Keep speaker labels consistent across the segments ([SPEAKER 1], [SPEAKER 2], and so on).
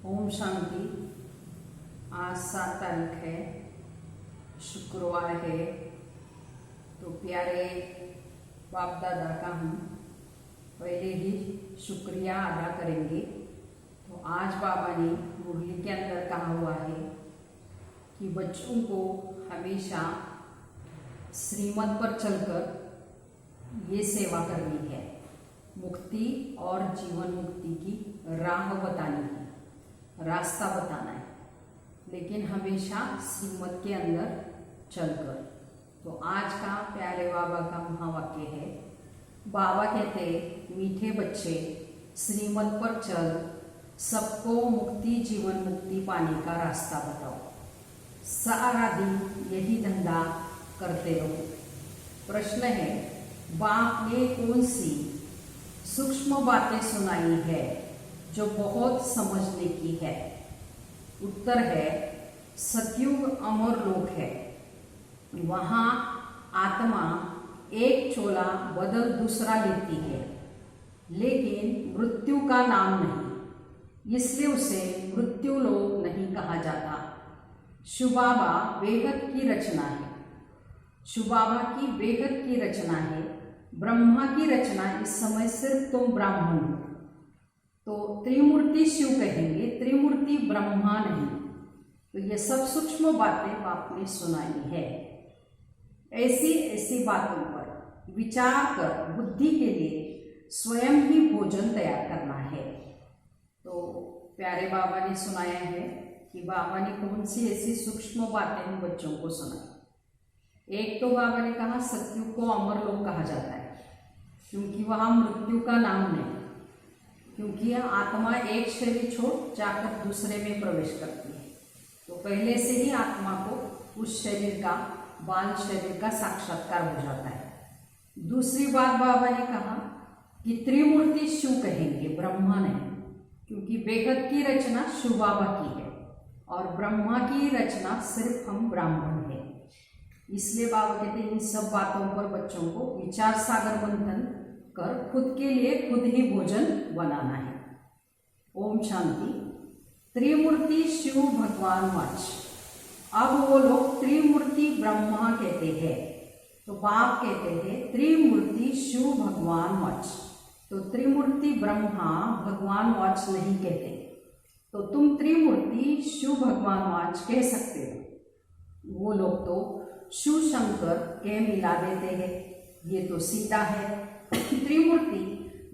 [SPEAKER 1] ओम शांति। आज 7 तारीख है, शुक्रवार है। तो प्यारे बाप दादा का हम पहले ही शुक्रिया अदा करेंगे। तो आज बाबा ने मुरली के अंदर कहा हुआ है कि बच्चों को हमेशा श्रीमत पर चलकर ये सेवा करनी है, मुक्ति और जीवन मुक्ति की राह बतानी है, रास्ता बताना है, लेकिन हमेशा श्रीमत के अंदर चलकर। तो आज का प्यारे बाबा का महावाक्य है। बाबा कहते, मीठे बच्चे श्रीमत पर चल, सबको मुक्ति जीवन मुक्ति पाने का रास्ता बताओ, सारा दिन यही धंधा करते रहो। प्रश्न है, बाप ने कौन सी सूक्ष्म बातें सुनाई है जो बहुत समझने की है? उत्तर है, सतयुग अमर लोक है, वहाँ आत्मा एक चोला बदल दूसरा लेती है, लेकिन मृत्यु का नाम नहीं, इसलिए उसे मृत्यु लोक नहीं कहा जाता। शुबाबा बेहद की रचना है, शुबाबा की बेहद की रचना है, ब्रह्मा की रचना। इस समय सिर्फ तुम ब्राह्मण हो, तो त्रिमूर्ति शिव कहेंगे, त्रिमूर्ति ब्रह्मा नहीं। तो ये सब सूक्ष्म बातें बाप ने सुनाई है। ऐसी ऐसी बातों पर विचार कर बुद्धि के लिए स्वयं ही भोजन तैयार करना है। तो प्यारे बाबा ने सुनाया है कि बाबा ने कौन सी ऐसी सूक्ष्म बातें हम बच्चों को सुनाई। एक तो बाबा ने कहा सतयुग को अमर लोक कहा जाता है, क्योंकि वहाँ मृत्यु का नाम नहीं, क्योंकि आत्मा एक शरीर छोड़ जाकर दूसरे में प्रवेश करती है। तो पहले से ही आत्मा को उस शरीर का, बाल शरीर का साक्षात्कार हो जाता है। दूसरी बात बाबा ने कहा कि त्रिमूर्ति शिव कहेंगे, ब्रह्मा नहीं, क्योंकि बेहद की रचना शिव बाबा की है और ब्रह्मा की रचना सिर्फ हम ब्राह्मण हैं। इसलिए बाबा कहते हैं इन सब बातों पर बच्चों को विचार सागर मंथन कर खुद के लिए खुद ही भोजन बनाना है। ओम शांति। त्रिमूर्ति शिव भगवान वाच। अब वो लोग त्रिमूर्ति ब्रह्मा कहते हैं, तो बाप कहते हैं त्रिमूर्ति शिव भगवान वाच। तो त्रिमूर्ति ब्रह्मा भगवान वाच नहीं कहते, तो तुम त्रिमूर्ति शिव भगवान वाच कह सकते हो। वो लोग तो शिव शंकर के मिला देते हैं, ये तो सीधा है। त्रिमूर्ति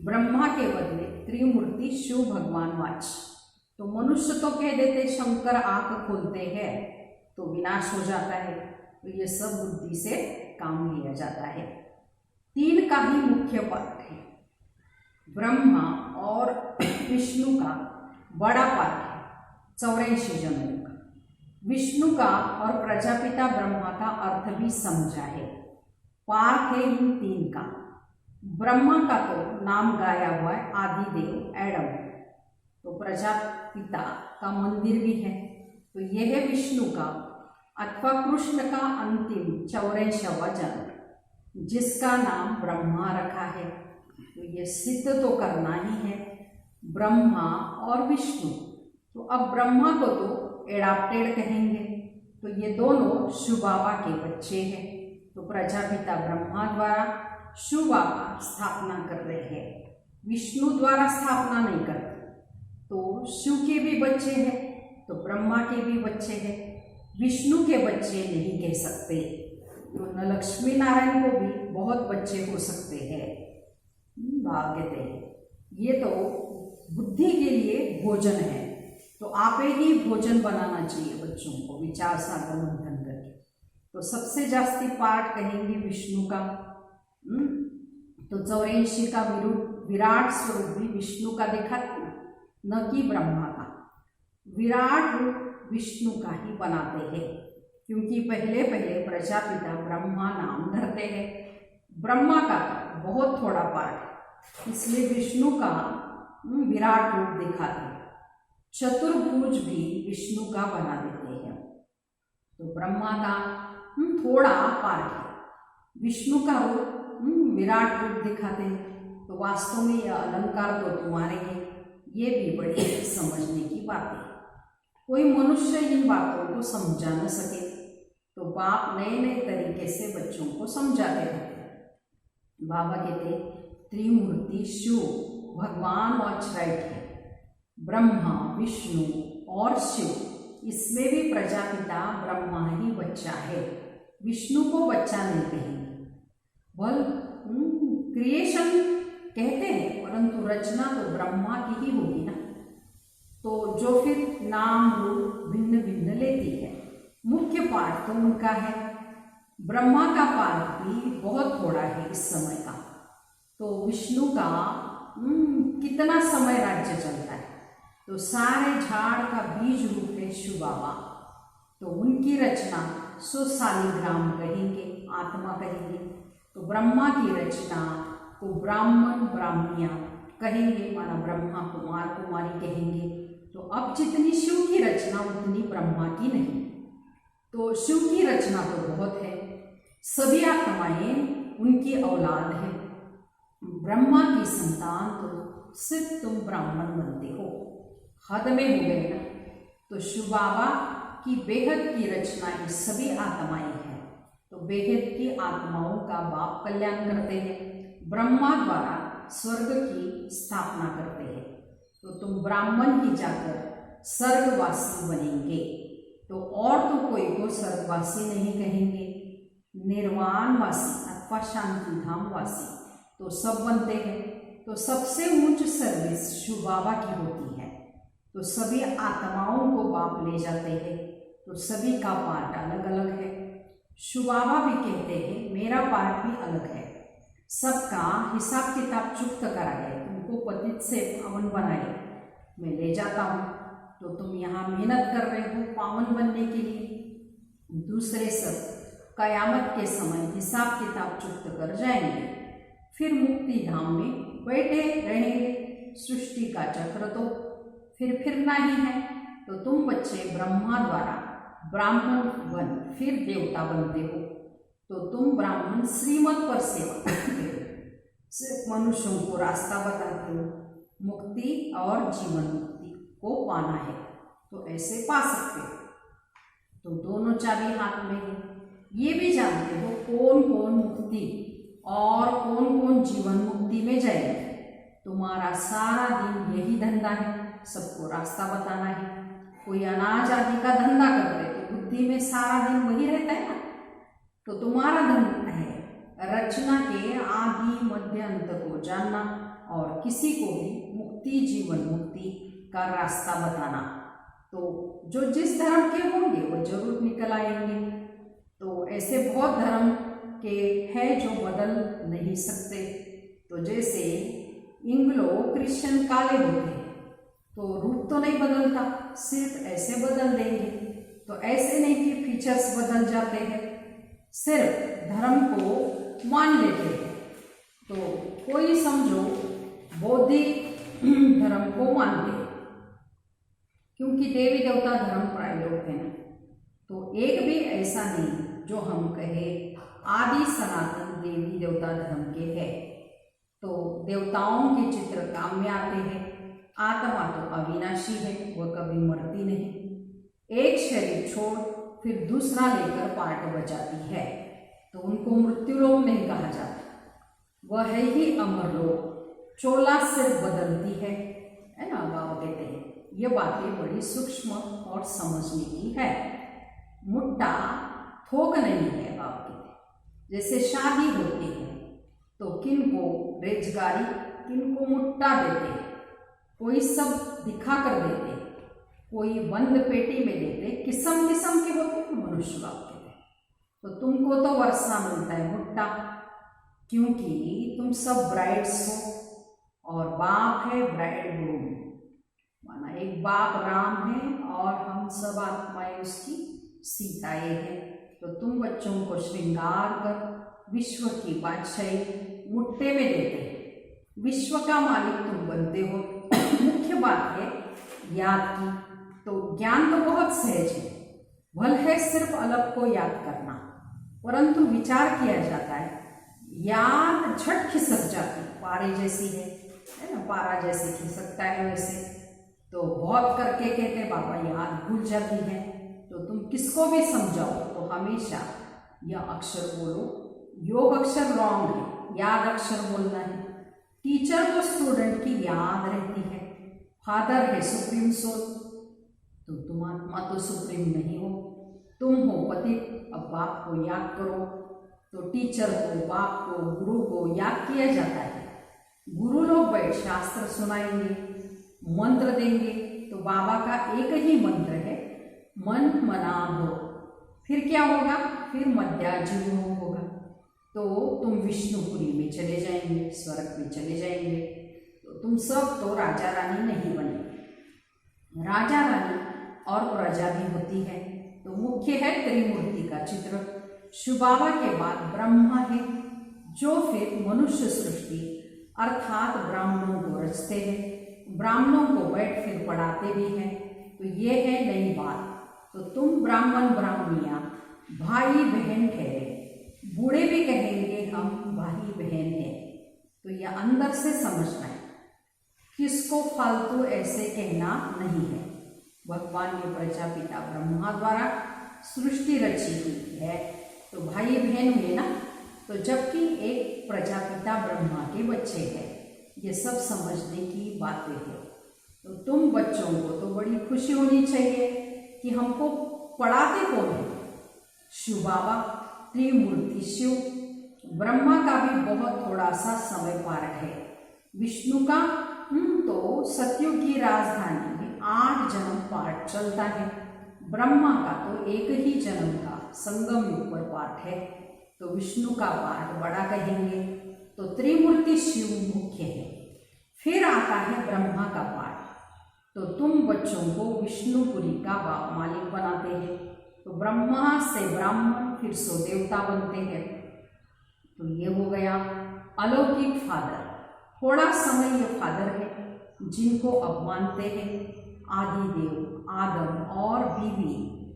[SPEAKER 1] ब्रह्मा के बदले त्रिमूर्ति शिव भगवान वाच। तो मनुष्य तो कह देते शंकर आंख खोलते हैं तो विनाश हो जाता है। तो ये सब बुद्धि से काम लिया जाता है। 3 का ही मुख्य पार्ट है, ब्रह्मा और विष्णु का बड़ा पार्ट है 84 जन्मों का। विष्णु का और प्रजापिता ब्रह्मा का अर्थ भी समझा है। पार्ट है इन 3 का। ब्रह्मा का तो नाम गाया हुआ है आदिदेव एडम, तो प्रजापिता का मंदिर भी है। तो यह है विष्णु का अथवा कृष्ण का अंतिम 84वां जन्म, जिसका नाम ब्रह्मा रखा है। तो ये सिद्ध तो करना ही है, ब्रह्मा और विष्णु। तो अब ब्रह्मा को तो एडाप्टेड कहेंगे, तो ये दोनों शिव बाबा के बच्चे हैं। तो प्रजापिता ब्रह्मा द्वारा शिव बाबा स्थापना कर रहे हैं, विष्णु द्वारा स्थापना नहीं करते। तो शिव के भी बच्चे हैं, तो ब्रह्मा के भी बच्चे हैं, विष्णु के बच्चे नहीं कह सकते। तो न लक्ष्मी नारायण को भी बहुत बच्चे हो सकते हैं। बाप कहते हैं ये तो बुद्धि के लिए भोजन है, तो आप ही भोजन बनाना चाहिए बच्चों को विचार सागर मंथन करके। तो सबसे जास्ती पार्ट कहेंगे विष्णु का। तो 84 का विराट स्वरूप भी विष्णु का दिखाते हैं, न कि ब्रह्मा का। विराट रूप विष्णु का ही बनाते हैं, क्योंकि पहले पहले प्रजापिता ब्रह्मा नाम धरते हैं। ब्रह्मा का बहुत थोड़ा पार्ट है, इसलिए विष्णु का विराट रूप दिखाते हैं। चतुर्भुज भी विष्णु का बना देते हैं। तो ब्रह्मा का थोड़ा पार्ट है, विष्णु का रूप विराट रूप दिखाते हैं। तो वास्तव में यह अलंकार तो तुम्हारे हैं, ये भी बड़ी समझने की बात है। कोई मनुष्य इन बातों को समझा न सके तो बाप नए नए तरीके से बच्चों को समझाते रहते। बाबा कहते त्रिमूर्ति शिव भगवान और राइट है, ब्रह्मा विष्णु और शिव, इसमें भी प्रजापिता ब्रह्मा ही बच्चा है, विष्णु को बच्चा नहीं कहेंगे। बोल क्रिएशन कहते हैं परंतु रचना तो ब्रह्मा की ही होगी ना, तो जो फिर नाम रूप भिन्न भिन्न लेती है। मुख्य पार्ट तो उनका है, ब्रह्मा का पार्ट भी बहुत थोड़ा है इस समय का। तो विष्णु का कितना समय राज्य चलता है, तो सारे झाड़ का बीज रूप है शिव बाबा। तो उनकी रचना 100 शालिग्राम कहेंगे, आत्मा कहेंगे। तो ब्रह्मा की रचना को ब्राह्मण ब्राह्मणियाँ कहेंगे, माना ब्रह्मा कुमार कुमारी कहेंगे। तो अब जितनी शिव की रचना उतनी ब्रह्मा की नहीं। तो शिव की रचना तो बहुत है, सभी आत्माएं उनकी औलाद है। ब्रह्मा की संतान तो सिर्फ तुम ब्राह्मण बनते हो, हद में हो गए ना। तो शिव बाबा की बेहद की रचना ये सभी आत्माएं हैं। तो बेहद की आत्माओं का बाप कल्याण करते हैं, ब्रह्मा द्वारा स्वर्ग की स्थापना करते हैं। तो तुम ब्राह्मण ही जाकर स्वर्गवासी बनेंगे। तो और तो कोई को स्वर्गवासी नहीं कहेंगे, निर्वाणवासी अथवा शांति धाम वासी तो सब बनते हैं। तो सबसे ऊंच सर्विस शिव बाबा की होती है। तो सभी आत्माओं को बाप ले जाते हैं। तो सभी का पार्ट अलग अलग है। शिव बाबा भी कहते हैं मेरा पार्ट भी अलग है। सबका हिसाब किताब चुक्त कराए, तुमको पतित से पावन बनाए, मैं ले जाता हूँ। तो तुम यहाँ मेहनत कर रहे हो पावन बनने के लिए। दूसरे सब कयामत के समय हिसाब किताब चुक्त कर जाएंगे, फिर मुक्ति धाम में बैठे रहेंगे। सृष्टि का चक्र तो फिर फिरना ही है। तो तुम बच्चे ब्रह्मा द्वारा ब्राह्मण बन फिर देवता बनते हो। तो तुम ब्राह्मण श्रीमत पर सेवा करते हो, सिर्फ मनुष्यों को रास्ता बताते हो, मुक्ति और जीवन मुक्ति को पाना है तो ऐसे पा सकते हो। तो दोनों चाबी हाथ में है। ये भी जानते हो कौन कौन मुक्ति और कौन कौन जीवन मुक्ति में जाएगा। तुम्हारा सारा दिन यही धंधा है, सबको रास्ता बताना है। कोई अनाज आदि का धंधा करते तो बुद्धि में सारा दिन वही रहता है ना। तो तुम्हारा धंधा है रचना के आदि मध्य अंत को जानना और किसी को भी मुक्ति जीवन मुक्ति का रास्ता बताना। तो जो जिस धर्म के होंगे वो जरूर निकल आएंगे। तो ऐसे बहुत धर्म के हैं जो बदल नहीं सकते। तो जैसे इंग्लो क्रिश्चियन काले होते हैं तो रूप तो नहीं बदलता, सिर्फ ऐसे बदल देंगे। तो ऐसे नहीं कि फीचर्स बदल जाते हैं, सिर्फ धर्म को मान लेते हैं। तो कोई समझो बौद्धिक धर्म को मानते हैं क्योंकि देवी देवता धर्म प्राय लोग हैं। तो एक भी ऐसा नहीं जो हम कहे आदि सनातन देवी देवता धर्म के है। तो देवताओं के चित्र काम में आते हैं। आत्मा तो अविनाशी है, वह कभी मरती नहीं। एक शरीर छोड़ फिर दूसरा लेकर पार्ट बचाती है। तो उनको मृत्युलोक नहीं कहा जाता, वह है ही अमर लोक। चोला सिर्फ बदलती है ना। बाबा कहते हैं ये बातें बड़ी सूक्ष्म और समझने की है। मुट्टा थोक नहीं है। बाबा कहते जैसे शादी होती है तो किन को रेजगारी किन को मुट्टा देते हैं, कोई सब दिखा कर देते, कोई बंद पेटी में देते, किस्म किस्म के होते हैं मनुष्य। बाप कहते हैं तो तुमको तो वर्षा मिलता है मुट्टा, क्योंकि तुम सब ब्राइड्स हो और बाप है ब्राइड ग्रूम। माना एक बाप राम है और हम सब आत्माएं उसकी सीताएं हैं। तो तुम बच्चों को श्रृंगार कर विश्व की बादशाही मुट्ठे में देते हैं, विश्व का मालिक तुम बनते हो। मुख्य बात है याद की। तो ज्ञान तो बहुत सहज है, भल है सिर्फ अलग को याद करना, परंतु विचार किया जाता है याद झट खिसक जाती, पारे जैसी है। है ना, पारा जैसे खिसकता है वैसे। तो बहुत करके कहते बाबा याद भूल जाती है, तो तुम किसको भी समझाओ तो हमेशा यह अक्षर बोलो। योग अक्षर रॉन्ग है, याद अक्षर बोलना है। टीचर को स्टूडेंट की याद रहती है। फादर है सुप्रीम सोल, तो तुम आत्मा तो सुप्रीम नहीं हो, तुम हो पति। अब बाप को याद करो, तो टीचर को, बाप को, गुरु को याद किया जाता है। गुरु लोग बैठ शास्त्र सुनाएंगे, मंत्र देंगे, तो बाबा का एक ही मंत्र है, मन मना भो। फिर क्या होगा, फिर मध्याजीवन होगा, तो तुम विष्णुपुरी में चले जाएंगे, स्वर्ग में चले जाएंगे। तो तुम सब तो राजा रानी नहीं बने। राजा रानी और प्रजा भी होती है। तो मुख्य है त्रिमूर्ति का चित्र। शिव बाबा के बाद ब्रह्मा है, जो फिर मनुष्य सृष्टि अर्थात ब्राह्मणों को रचते हैं, ब्राह्मणों को बैठ फिर पढ़ाते भी हैं। तो ये है नई बात। तो तुम ब्राह्मण ब्राह्मणियाँ भाई बहन ठहरे, बूढ़े भी कहेंगे हम भाई बहन हैं। तो यह अंदर से समझना है, किसको फालतू ऐसे कहना नहीं है। भगवान ने प्रजापिता ब्रह्मा द्वारा सृष्टि रची हुई है, तो भाई बहन हुए ना। तो जबकि एक प्रजापिता ब्रह्मा के बच्चे हैं, ये सब समझने की बातें हैं। तो तुम बच्चों को तो बड़ी खुशी होनी चाहिए कि हमको पढ़ाते कौन है, शिव बाबा, त्रिमूर्ति शिव। ब्रह्मा का भी बहुत थोड़ा सा समय पार्ट है। विष्णु का तो सत्युग की राजधानी में 8 जन्म पार्ट चलता है। ब्रह्मा का तो एक ही जन्म का संगम युग पर पार्ट है, तो विष्णु का पार्ट बड़ा कहेंगे। तो त्रिमूर्ति शिव मुख्य है। फिर आता है ब्रह्मा का पार्ट। तो तुम बच्चों को विष्णुपुरी का बाप मालिक बनाते हैं। तो ब्रह्मा से ब्राह्मण, फिर सो देवता बनते हैं। तो ये हो गया अलौकिक फादर। थोड़ा समय ये फादर है जिनको अब मानते हैं आदि देव, आदम और बीवी।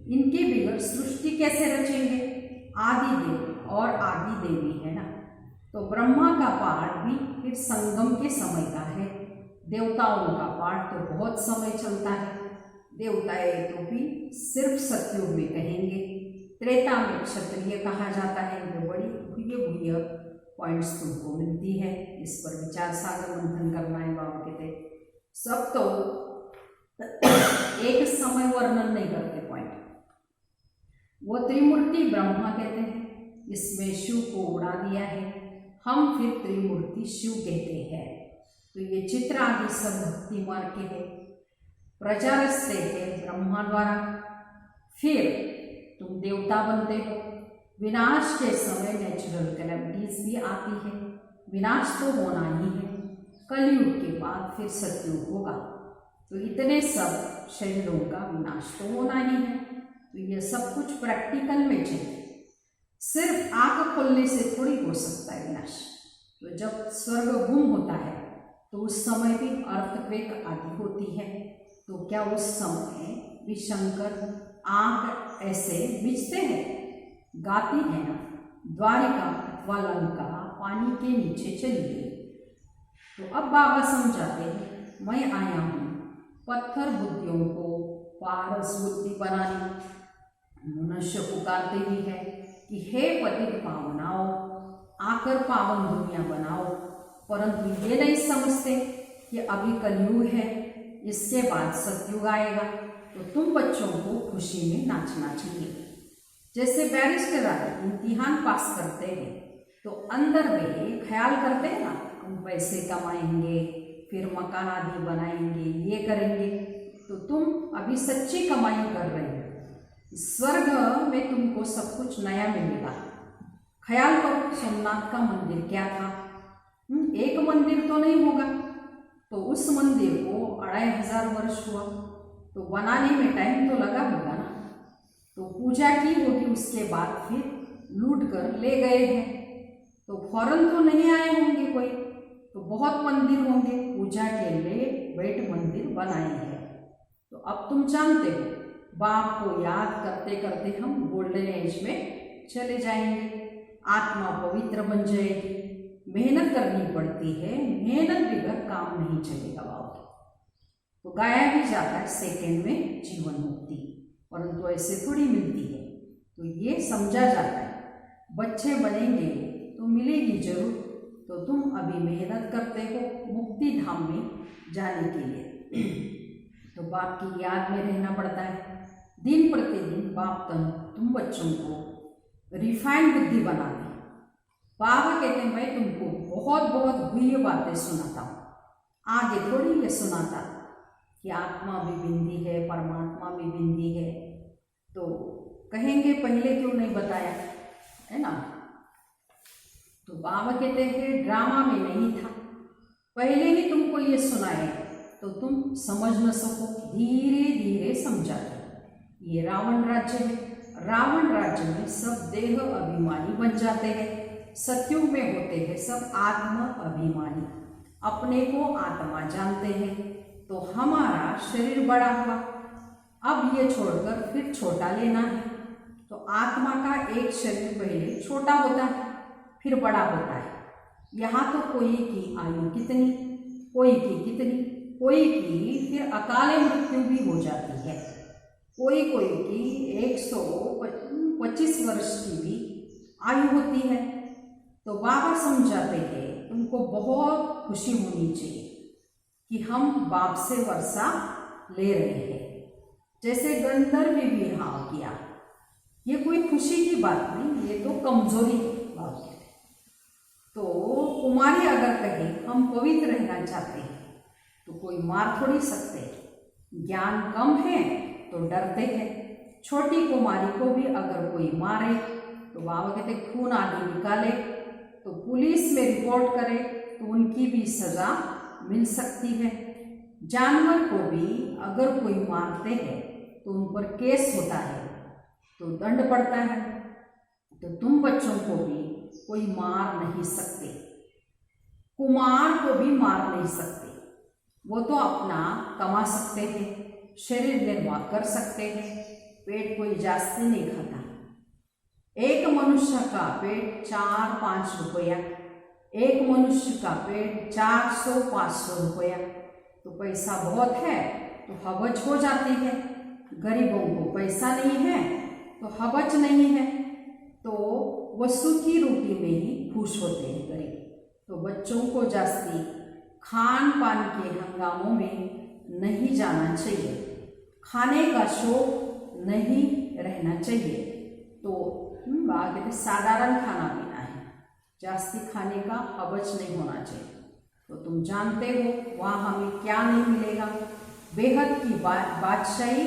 [SPEAKER 1] इनके बिगड़ सृष्टि कैसे रचेंगे, आदि देव और आदि देवी है ना। तो ब्रह्मा का पार्ट भी फिर संगम के समय का है। देवताओं का पार्ट तो बहुत समय चलता है। देवताएं तो भी सिर्फ सतयुग में कहेंगे। त्रेता में क्षत्रिय कहा जाता है। ये बड़ी गुह्य पॉइंट्स तुमको मिलती है, इस पर विचार सागर मंथन करना है। बाबा कहते सब तो एक समय वर्णन नहीं करते पॉइंट। वो त्रिमूर्ति ब्रह्मा कहते हैं, इसमें शिव को उड़ा दिया है, हम फिर त्रिमूर्ति शिव कहते हैं। तो ये चित्र आदि सब भक्ति मार्ग के है। प्रजा रचते हैं ब्रह्मा द्वारा, फिर तुम देवता बनते हो। विनाश के समय नेचुरल कैलेमिटीज भी आती है, विनाश तो होना ही है। कलयुग के बाद फिर सतयुग होगा, तो इतने सब शरीरों का विनाश तो होना ही है। तो ये सब कुछ प्रैक्टिकल में चाहिए, सिर्फ आंख खोलने से थोड़ी हो सकता है विनाश। तो जब स्वर्ग गुम होता है तो उस समय भी अर्थक्वेक आदि होती है। तो क्या उस समय भी शंकर आंख ऐसे बिजते हैं, गाती है ना, द्वारिका अथवा लंका पानी के नीचे चली गई। तो अब बाबा समझाते हैं, मैं आया हूँ पत्थर बुद्धियों को पारस बुद्धि बनाने। मनुष्य पुकारते भी है कि हे पतित पावनाओ, आकर पावन दुनिया बनाओ, परंतु ये नहीं समझते कि अभी कलयुग है, इसके बाद सतयुग आएगा। तो तुम बच्चों को खुशी में नाचना चाहिए। जैसे बैरिस्टर आदि इम्तिहान पास करते हैं तो अंदर में ख्याल करते हैं ना, हम पैसे कमाएंगे, फिर मकान आदि बनाएंगे, ये करेंगे। तो तुम अभी सच्ची कमाई कर रहे हो, स्वर्ग में तुमको सब कुछ नया मिलेगा। ख्याल करो, सोमनाथ का मंदिर क्या था, एक मंदिर तो नहीं होगा। तो उस मंदिर को 2500 वर्ष हुआ, तो बनाने में टाइम तो लगा होगा ना। तो पूजा की होगी, उसके बाद फिर लूट कर ले गए हैं। तो फौरन तो नहीं आए होंगे कोई, तो बहुत मंदिर होंगे, पूजा के लिए बैठ मंदिर बनाए हैं। तो अब तुम जानते हो, बाप को याद करते करते हम गोल्डन एज में चले जाएंगे, आत्मा पवित्र बन जाएगी। मेहनत करनी पड़ती है, मेहनत बगैर काम नहीं चलेगा बाबा। तो गाया भी जाता है सेकंड में जीवन मुक्ति, परंतु ऐसे थोड़ी मिलती है। तो ये समझा जाता है बच्चे बनेंगे तो मिलेगी जरूर, तो तुम अभी मेहनत करते हो मुक्ति धाम में जाने के लिए। तो बाप की याद में रहना पड़ता है दिन प्रतिदिन। बाप तुम बच्चों को रिफाइंड बुद्धि बना दे। बाबा कहते हैं मैं तुमको बहुत बहुत गुह्य बातें सुनाता हूँ, आगे थोड़ी ये सुनाता कि आत्मा भी बिंदी है, परमात्मा भी बिंदी है। तो कहेंगे पहले क्यों नहीं बताया, है ना। तो बाबा कहते हैं ड्रामा में नहीं था, पहले ही तुमको ये सुनाए तो तुम समझ न सको, धीरे धीरे समझा दो। ये रावण राज्य है, रावण राज्य में सब देह अभिमानी बन जाते हैं, सत्युग में होते हैं सब आत्म अभिमानी, अपने को आत्मा जानते हैं। तो हमारा शरीर बड़ा हुआ, अब ये छोड़कर फिर छोटा लेना है। तो आत्मा का एक शरीर पहले छोटा होता है फिर बड़ा होता है। यहाँ तो कोई की आयु कितनी, कोई की कितनी, कोई की फिर अकाले मृत्यु भी हो जाती है, कोई की 125 वर्ष की भी आयु होती है। तो बाबा समझाते हैं तुमको बहुत खुशी होनी चाहिए कि हम बाप से वर्षा ले रहे हैं, जैसे गंधर्व भी विवाह किया। ये कोई खुशी की बात नहीं, ये तो कमजोरी है बाप की। तो कुमारी अगर कहे हम पवित्र रहना चाहते हैं तो कोई मार थोड़ी सकते, ज्ञान कम है तो डरते हैं। छोटी कुमारी को भी अगर कोई मारे तो बाबा कहते खून आदि निकाले तो पुलिस में रिपोर्ट करे तो उनकी भी सजा मिल सकती है। जानवर को भी अगर कोई मारते हैं तो उन पर केस होता है तो दंड पड़ता है। तो तुम बच्चों को भी कोई मार नहीं सकते, कुमार को भी मार नहीं सकते, वो तो अपना कमा सकते हैं, शरीर निर्वाह कर सकते हैं, पेट कोई जास्ती नहीं खाता। एक मनुष्य का पेट 4-5 रुपया, एक मनुष्य का पेट 400-500 रुपया, तो पैसा बहुत है तो हवज हो जाती है। गरीबों को पैसा नहीं है तो हवज नहीं है, तो वो सूखी रोटी में ही खुश होते हैं गरीब। तो बच्चों को जास्ती खान पान के हंगामों में नहीं जाना चाहिए, खाने का शौक नहीं रहना चाहिए। तो बाकी साधारण खाना पीना है, जास्ती खाने का हवज नहीं होना चाहिए। तो तुम जानते हो वहाँ हमें क्या नहीं मिलेगा, बेहद की बादशाही,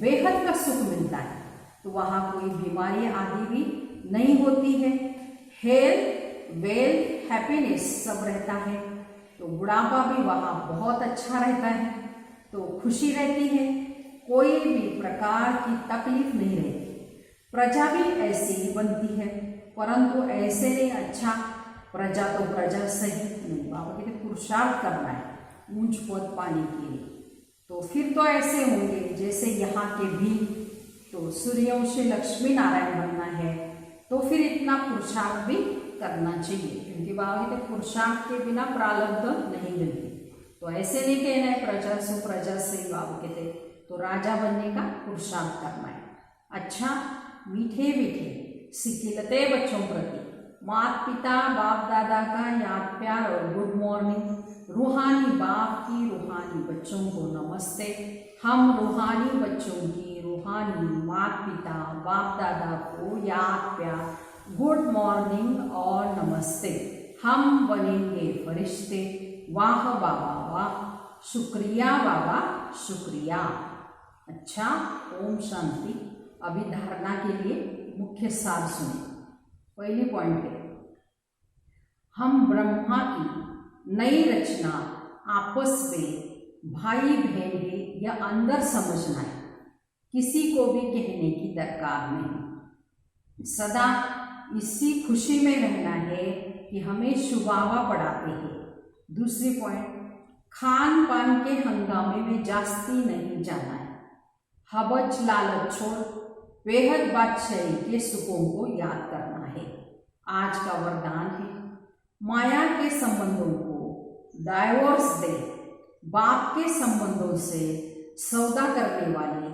[SPEAKER 1] बेहद का सुख मिलता है। तो वहाँ कोई बीमारी आदि भी नहीं होती है, हेल्थ वेल्थ हैप्पीनेस सब रहता है। तो बुढ़ापा भी वहाँ बहुत अच्छा रहता है, तो खुशी रहती है, कोई भी प्रकार की तकलीफ नहीं रहती। प्रजा भी ऐसी ही बनती है, परंतु ऐसे नहीं अच्छा प्रजा तो प्रजा सही नहीं, बाबा कहते पुरुषार्थ करना है ऊंच पद पाने के लिए। तो फिर तो ऐसे होंगे जैसे यहाँ के भी, तो सूर्यवंशी लक्ष्मी नारायण बनना है तो फिर इतना पुरुषार्थ भी करना चाहिए, क्योंकि बाबा कहते पुरुषार्थ के बिना प्रारब्ध नहीं मिलती। तो ऐसे नहीं कहना है प्रजा सो प्रजा से, बाबा कहते तो राजा बनने का पुरुषार्थ करना है। अच्छा मीठे मीठे सिखिलते बच्चों प्रति माता पिता बाप दादा का याद प्यार और गुड मॉर्निंग। रूहानी बाप की रूहानी बच्चों को नमस्ते। हम रूहानी बच्चों की रूहानी माता पिता बाप दादा को याद प्यार गुड मॉर्निंग और नमस्ते। हम बनेंगे फरिश्ते, वाह बाबा वाह, शुक्रिया बाबा शुक्रिया। अच्छा ओम शांति। अभी धारणा के लिए मुख्य सार सुने। पहली पॉइंट है हम ब्रह्मा की नई रचना आपस में भाई बहन है या अंदर समझना है, किसी को भी कहने की दरकार नहीं। सदा इसी खुशी में रहना है कि हमें शुभावा पढ़ाते हैं। दूसरी पॉइंट खान पान के हंगामे में जास्ती नहीं जाना है, हवज लालच छोड़ बेहद बादशाही के सुखों को याद करना है। आज का वरदान है माया के संबंधों को डाइवोर्स दे, बाप के संबंधों से सौदा करने वाली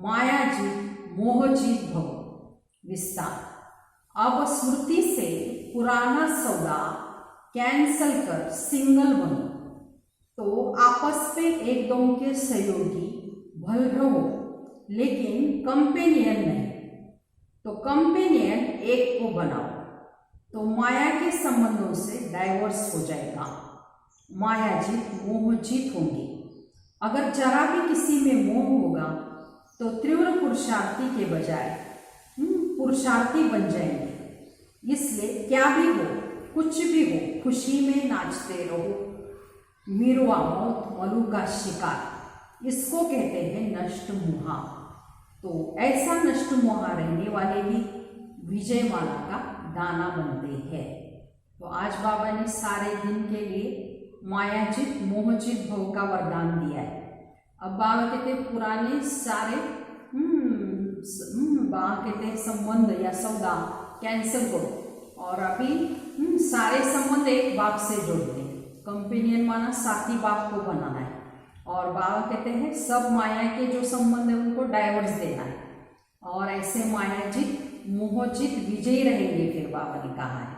[SPEAKER 1] मायाजीत मोहजीत भव। विस्तार। अब स्मृति से पुराना सौदा कैंसल कर सिंगल बनो, तो आपस में एक दो के सहयोगी भल रहो, लेकिन कंपेनियन नहीं। तो कंपेनियन एक को बनाओ, तो माया के संबंधों से डाइवोर्स हो जाएगा, मायाजीत मोहजीत होंगी। अगर जरा भी किसी में मोह होगा तो तीव्र पुरुषार्थी के बजाय पुरुषार्थी बन जाएंगे। इसलिए क्या भी हो, कुछ भी हो, खुशी में नाचते रहो। मीरवा मौत मलू का शिकार, इसको कहते हैं नष्ट मोहा। तो ऐसा नष्ट मोहा रहने वाले ही विजय माला का दाना बनते हैं। तो आज बाबा ने सारे दिन के लिए मायाजीत मोहजीत भव का वरदान दिया है। अब बाबा कहते पुराने सारे बाबा कहते हैं संबंध या सौदा कैंसिल करो और अभी सारे संबंध एक बाप से जोड़ दें। कंपेनियन माना साथी बाप को बनाना है। और बाबा कहते हैं सब माया के जो संबंध है उनको डाइवर्स देना है, और ऐसे मायाजीत मोहजीत विजयी रहेंगे। फिर बाबा ने कहा है,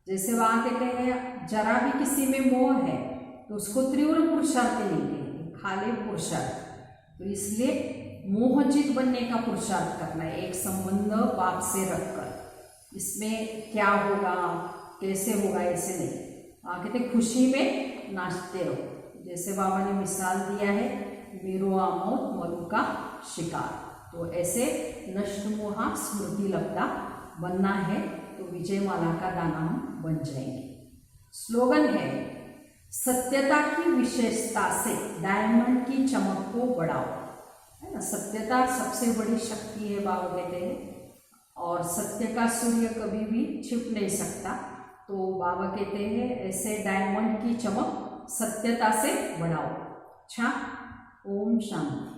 [SPEAKER 1] जैसे बाबा कहते हैं जरा भी किसी में मोह है तो उसको तीव्र पुरुषार्थ नहीं कहेंगे, खाली पुरुषार्थ। तो इसलिए मोहजीत बनने का पुरुषार्थ करना है, एक संबंध बाप से रखकर। इसमें क्या होगा कैसे होगा ऐसे नहीं, कहते खुशी में नाचते रहो। जैसे बाबा ने मिसाल दिया है मीरुआ मौत मलू का शिकार। तो ऐसे नष्ट मोहा स्मृति लब्धा बनना है, तो विजय माला का दाना हम बन जाएंगे। स्लोगन है, सत्यता की विशेषता से डायमंड की चमक को बढ़ाओ। है ना, सत्यता सबसे बड़ी शक्ति है बाबा कहते हैं, और सत्य का सूर्य कभी भी छिप नहीं सकता। तो बाबा कहते हैं ऐसे डायमंड की चमक सत्यता से बढ़ाओ। अच्छा, ओम शांति।